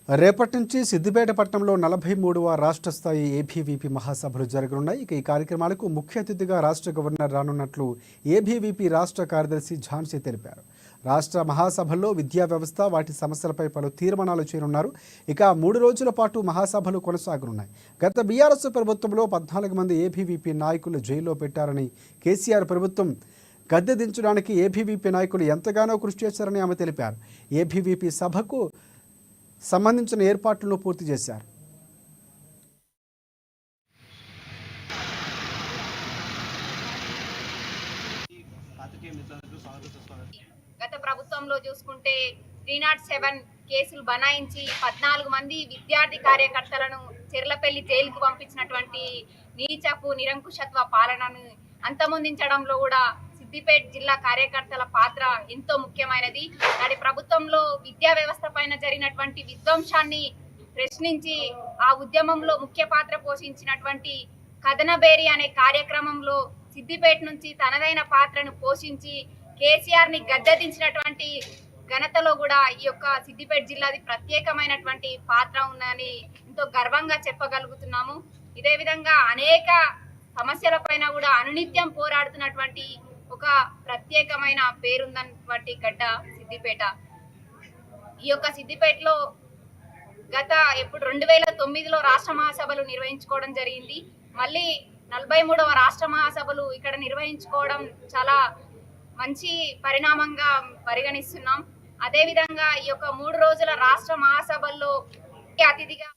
రేపటి నుంచి సిద్దిపేట పట్టణంలో 43వ రాష్ట్ర స్థాయి ఏబీవీపీ మహాసభలు జరగనున్నాయి. ఈ కార్యక్రమాలకు ముఖ్య అతిథిగా రాష్ట్ర గవర్నర్ రానున్నట్లు ఏబీవీపీ రాష్ట్ర కార్యదర్శి ఝాన్సీ తెలిపారు. రాష్ట్ర మహాసభల్లో విద్యా వ్యవస్థ, వాటి సమస్యలపై పలు తీర్మానాలు చేయనున్నారు. ఇక 3 రోజుల పాటు మహాసభలు కొనసాగనున్నాయి. గత బీఆర్ఎస్ ప్రభుత్వంలో 14 మంది ఏబీవీపీ నాయకులు జైల్లో పెట్టారని, కేసీఆర్ ప్రభుత్వం గద్దె దించడానికి ఏబీవీపీ నాయకులు ఎంతగానో కృషి చేశారని ఆమె తెలిపారు. ఏబీవీపీ సభకు సంబంధించిన ఏర్పాట్లను పూర్తి చేశారు. గత ప్రభుత్వంలో చూసుకుంటే 307 కేసులు బనాయించి 14 మంది విద్యార్థి కార్యకర్తలను చెర్లపల్లి జైలుకు పంపించినటువంటి నీచపు నిరంకుశత్వ పాలనను అంతమొందించడంలో కూడా సిద్దిపేట జిల్లా కార్యకర్తల పాత్ర ఎంతో ముఖ్యమైనది. నాటి ప్రభుత్వంలో విద్యా వ్యవస్థ పైన జరిగినటువంటి విధ్వంసాన్ని ప్రశ్నించి ఆ ఉద్యమంలో ముఖ్య పాత్ర పోషించినటువంటి కథనబేరి అనే కార్యక్రమంలో సిద్దిపేట నుంచి తనదైన పాత్రను పోషించి కేసీఆర్ ని గద్దెదించినటువంటి ఘనతలో కూడా ఈ యొక్క సిద్దిపేట జిల్లాది ప్రత్యేకమైనటువంటి పాత్ర ఉందని ఎంతో గర్వంగా చెప్పగలుగుతున్నాము. ఇదే విధంగా అనేక సమస్యలపైన కూడా అనునిత్యం పోరాడుతున్నటువంటి ఒక ప్రత్యేకమైన పేరుందన్నటువంటి గడ్డ సిద్దిపేట. ఈ యొక్క సిద్దిపేటలో గత 2009లో రాష్ట్ర మహాసభలు నిర్వహించుకోవడం జరిగింది. మళ్ళీ 43వ రాష్ట్ర మహాసభలు ఇక్కడ నిర్వహించుకోవడం చాలా మంచి పరిణామంగా పరిగణిస్తున్నాం. అదేవిధంగా ఈ యొక్క 3 రోజుల రాష్ట్ర మహాసభల్లో అతిథిగా